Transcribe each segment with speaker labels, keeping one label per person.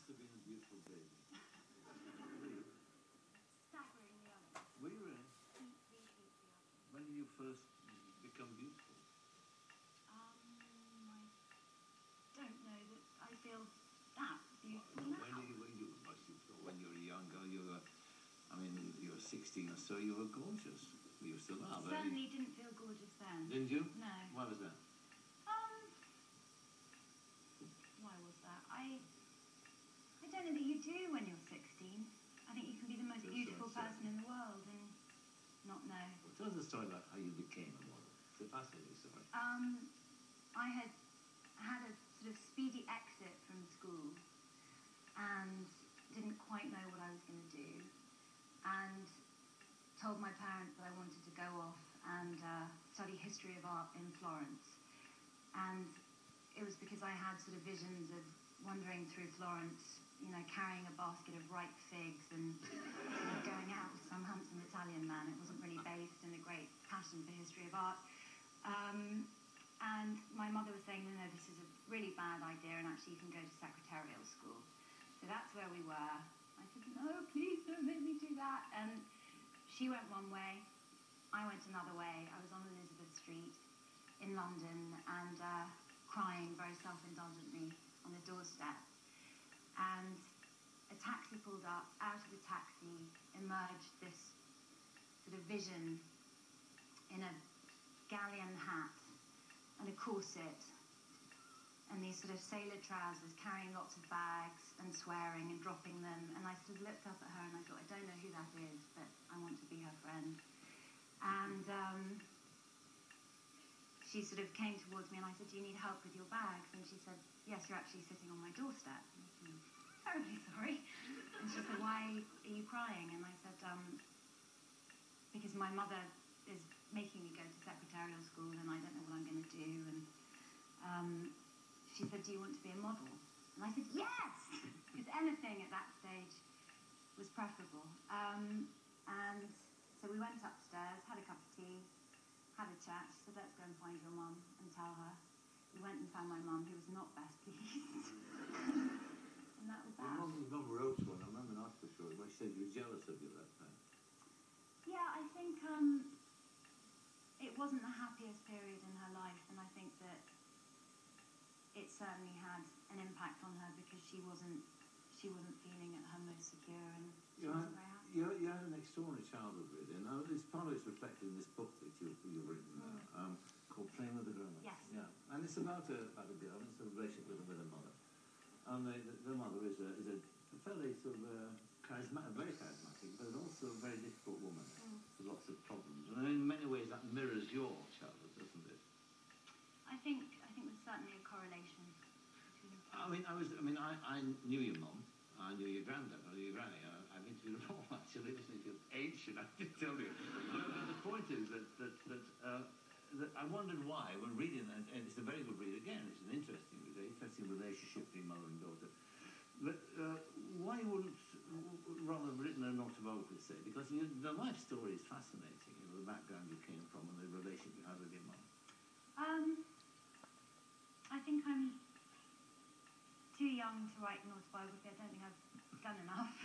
Speaker 1: must have been a beautiful baby.
Speaker 2: Staggeringly honest.
Speaker 1: Were you really?
Speaker 2: Deeply, deeply honest.
Speaker 1: When did you first become beautiful?
Speaker 2: I don't know that I feel that beautiful now.
Speaker 1: When you were younger, you were, I mean, you were 16 or so, you were gorgeous. You still are.
Speaker 2: Certainly didn't feel gorgeous then.
Speaker 1: Didn't you?
Speaker 2: No.
Speaker 1: Why was that?
Speaker 2: Why was that? I don't know that you do when you're 16. I think you can be the most beautiful person in the world and not know.
Speaker 1: Well, tell us a story about how you became a model. It's a fascinating story.
Speaker 2: I had a sort of speedy exit from school and didn't quite know what I was going to do, and told my parents that I wanted to go off and study history of art in Florence. And it was because I had sort of visions of wandering through Florence, you know, carrying a basket of ripe figs and going out with some handsome Italian man. It wasn't really based in a great passion for history of art. And my mother was saying, no, this is a really bad idea, and actually you can go to secretarial school. So that's where we were. I said, no, please don't make me do that. And she went one way, I went another way. I was on Elizabeth Street in London and crying very self-indulgently on the doorstep. And a taxi pulled up. Out of the taxi emerged this sort of vision in a galleon hat and a corset and these sort of sailor trousers, carrying lots of bags and swearing and dropping them. And I sort of looked up at her and I thought, I don't know who that is, but I want to be her friend. And she sort of came towards me and I said, do you need help with your bags? And she said, yes, you're actually sitting on my doorstep. And I said, terribly sorry. And she said, why are you crying? And I said, because my mother is making me go to secretarial school and I don't know what I'm going to do. And she said, do you want to be a model? And I said, yes! Because anything at that stage was preferable. And so we went upstairs, had a cup of tea, had a chat. She said, let's go and find your mum and tell her. We went and found my mum, who was not best pleased. And that was that.
Speaker 1: Your mum wrote one, I remember an article showing where she said you were jealous of you that time.
Speaker 2: Yeah, I think it wasn't the happiest period in her life, and I think that it certainly had an impact on her because she wasn't feeling at her most secure, and she wasn't very happy.
Speaker 1: You had an extraordinary childhood, really, and this part of it's reflected in this book that you've written called Playing with the Grown-Ups.
Speaker 2: Yes.
Speaker 1: Yeah, and it's about a girl, it's a relationship with her mother. And the mother is a fairly sort of charismatic, very charismatic, but also a very difficult woman with lots of problems. And in many ways that mirrors your childhood, doesn't it?
Speaker 2: I think there's certainly a correlation between the two.
Speaker 1: I knew your mum, I knew your granddad, I knew your granny. I've interviewed them all actually, listening to ancient, I did tell you. But the point is that I wondered why, when reading, and it's a very good read again, it's an interesting read, an interesting relationship between mother and daughter. But why you wouldn't rather have written an autobiography, say? Because the life story is fascinating, the background you came from and the relationship you had with your mum.
Speaker 2: I think I'm too young to write an autobiography. I don't think I've done enough.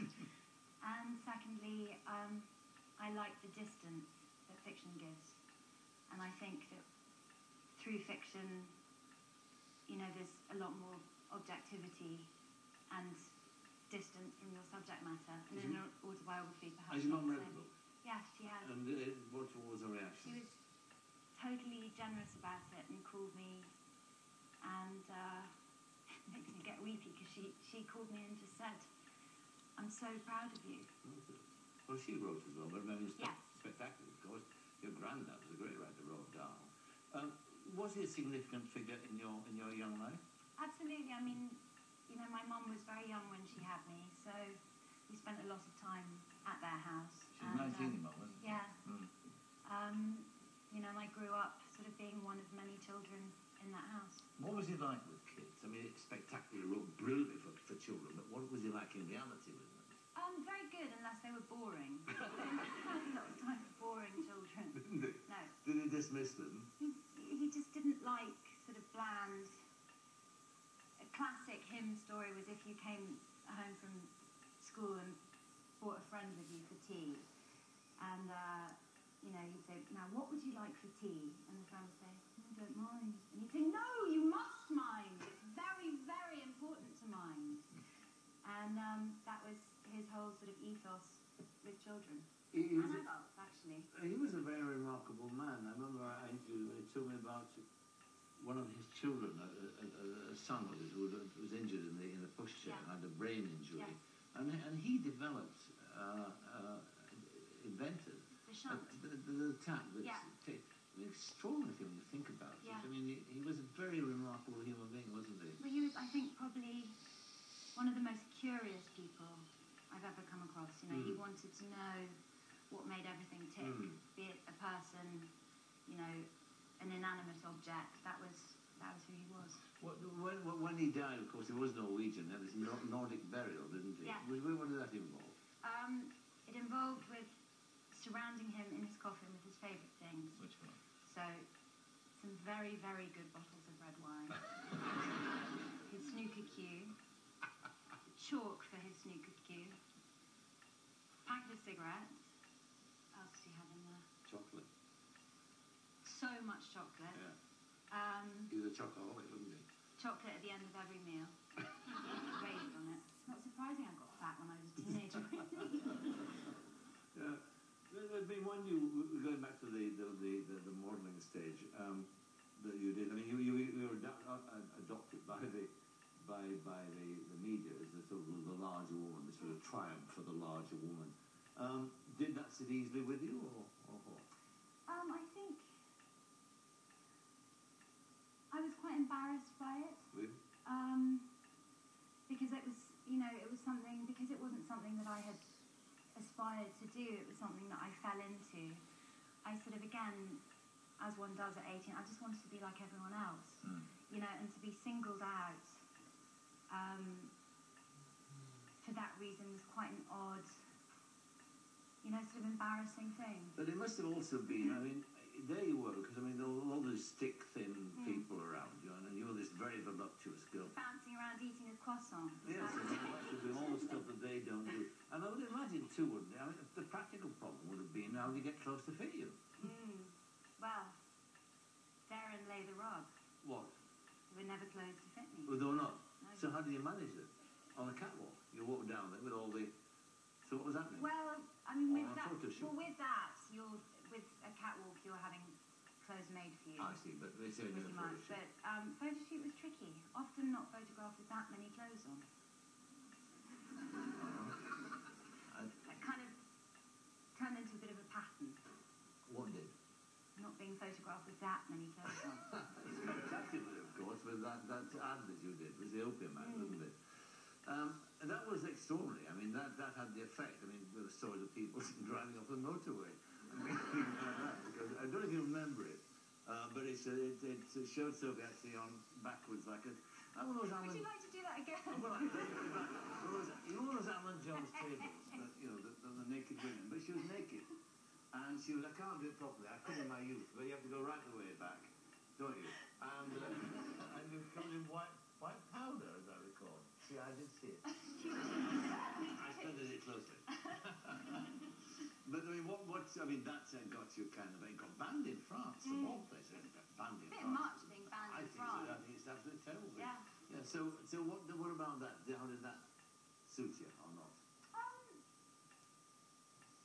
Speaker 2: And secondly, I like the distance that fiction gives. And I think that through fiction, you know, there's a lot more objectivity and distance from your subject matter. And in an autobiography, perhaps.
Speaker 1: Has your mum read the book?
Speaker 2: Yes, she has.
Speaker 1: And what was her reaction?
Speaker 2: She was totally generous about it and called me, and it makes me get weepy because she called me and just said, I'm so proud of you.
Speaker 1: Well, she wrote as well, but I mean, it's
Speaker 2: yes.
Speaker 1: Spectacular, of course. Your granddad was a great writer, Dahl. Was he a significant figure in your young life?
Speaker 2: Absolutely. I mean, you know, my mum was very young when she had me, so we spent a lot of time at their house.
Speaker 1: She was 19, your mum, wasn't she?
Speaker 2: Yeah. You know, and I grew up sort of being one of many children in that house. What
Speaker 1: was he like with kids? I mean, it's spectacularly wrote brilliantly for children, but what was he like in reality with them?
Speaker 2: Very good, unless they were boring. I had a lot of time for boring children.
Speaker 1: Didn't he?
Speaker 2: No.
Speaker 1: Did he dismiss them?
Speaker 2: He just didn't like sort of bland. A classic hymn story was if you came home from school and brought a friend with you for tea, and you know, he'd say, now what would you like for tea? And the friend would say, I don't mind. And he'd say, no, you must mind. It's very, very important to mind. And that was his whole sort of ethos with children. And adults, actually.
Speaker 1: He was a very remarkable man. I remember I interviewed him, he told me about one of his children, a son of his, who was injured in the pushchair and had a brain injury.
Speaker 2: Yes.
Speaker 1: And he developed, invented
Speaker 2: The shunt.
Speaker 1: the tap that's extraordinary when you think about it. I mean, he was a very remarkable human being, wasn't he?
Speaker 2: Well, he was, I think, probably one of the most curious people I've ever come across. You know, he wanted to know what made everything tick, be it a person, you know, an inanimate object. That was who he was.
Speaker 1: When he died, of course, he was Norwegian. There was Nordic burial, didn't he?
Speaker 2: Yeah.
Speaker 1: What did that involve?
Speaker 2: It involved with surrounding him in his coffin with his favourite things.
Speaker 1: Which one?
Speaker 2: So, some very, very good bottles of red wine. His snooker cue. Chalk for his snooker cue. Packet of cigarettes. What else do you have in there?
Speaker 1: Chocolate.
Speaker 2: So much chocolate.
Speaker 1: Yeah. He was a chocoholic, wasn't he?
Speaker 2: Chocolate at the end of every meal. Raised on it. Not surprising I got fat when I was a teenager.
Speaker 1: Yeah. There's been one going back to the modelling stage that you did. I mean, you were adopted by the media as the sort of the larger woman, the sort of triumph for the larger woman. Did that sit easily with you, or what?
Speaker 2: I think I was quite embarrassed by it.
Speaker 1: Really?
Speaker 2: Because it was, you know, it was something, because it wasn't something that I had aspired to do, it was something that I fell into. I sort of, again, as one does at 18, I just wanted to be like everyone else, you know, and to be singled out for that reason was quite an odd, you know, sort of embarrassing thing.
Speaker 1: But it must have also been, I mean, there you were, because I mean, there were all those stick-thin people around you, and you were this very voluptuous girl.
Speaker 2: Bouncing around eating a croissant.
Speaker 1: Yes, and doing all the stuff that they don't do. And I would imagine too, wouldn't it? I mean, the practical problem would have been how do you get close to fit you?
Speaker 2: Well, therein lay the rub.
Speaker 1: What?
Speaker 2: They were never closed to fit me.
Speaker 1: Well, they were not.
Speaker 2: No.
Speaker 1: So how do you manage it? On a catwalk? You walk down there with all the... So what was happening?
Speaker 2: Well, I mean, with
Speaker 1: On a
Speaker 2: that,
Speaker 1: photo shoot?
Speaker 2: well, with that, with a catwalk, you're having clothes made for you.
Speaker 1: I see, but they say
Speaker 2: Pretty
Speaker 1: no
Speaker 2: much.
Speaker 1: photo shoot.
Speaker 2: But photo shoot was tricky. Often not photographed with that many clothes on. That kind of turned into a bit of a pattern.
Speaker 1: What did?
Speaker 2: Not being photographed with that many clothes on.
Speaker 1: It's spectacular, of course, with that ad that you did was the opium ad, wasn't it? And that was extraordinary. I mean, that had the effect. I mean, with the stories of people driving off the motorway. I mean, things like that. Because I don't know if you remember it, but it showed Sophie actually on backwards like a...
Speaker 2: Would you like to do that again?
Speaker 1: Well, you know those Alan Jones tables, that, you know, the naked women, but she was naked. And she was, I can't do it properly, I could in my youth, but you have to go right the way back, don't you? And you come in white powder, as I recall. See, I did see it. I studied it closely. But I mean, I mean, that got you kind of, it got banned in France, of all places. It got banned in France.
Speaker 2: A bit much being banned in France.
Speaker 1: I think it's absolutely terrible.
Speaker 2: Yeah.
Speaker 1: Yeah. So what about that? How did that suit you or not?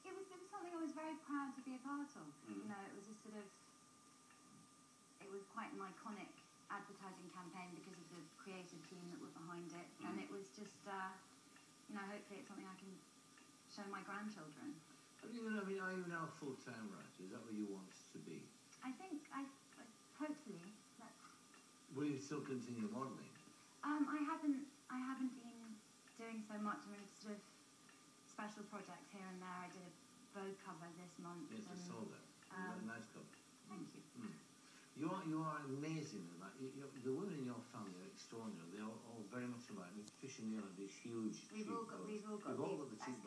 Speaker 2: It was something I was very proud to be a part of. You know, it was a sort of, it was quite an iconic advertising campaign because of the creative team that were behind it, and it was just, you know, hopefully it's something I can show my grandchildren.
Speaker 1: Are you now a full-time writer? Is that where you want to be?
Speaker 2: I think, hopefully,
Speaker 1: Will you still continue modelling?
Speaker 2: I haven't been doing so much. I mean, sort of special projects here and there. I did a Vogue cover this month.
Speaker 1: Yes, I saw that. Nice cover.
Speaker 2: Thank you.
Speaker 1: You are amazing. Like, the women in your family are extraordinary. They're all very much alike. I mean, Fish and Neil have these huge
Speaker 2: We've all got
Speaker 1: the cheekbones.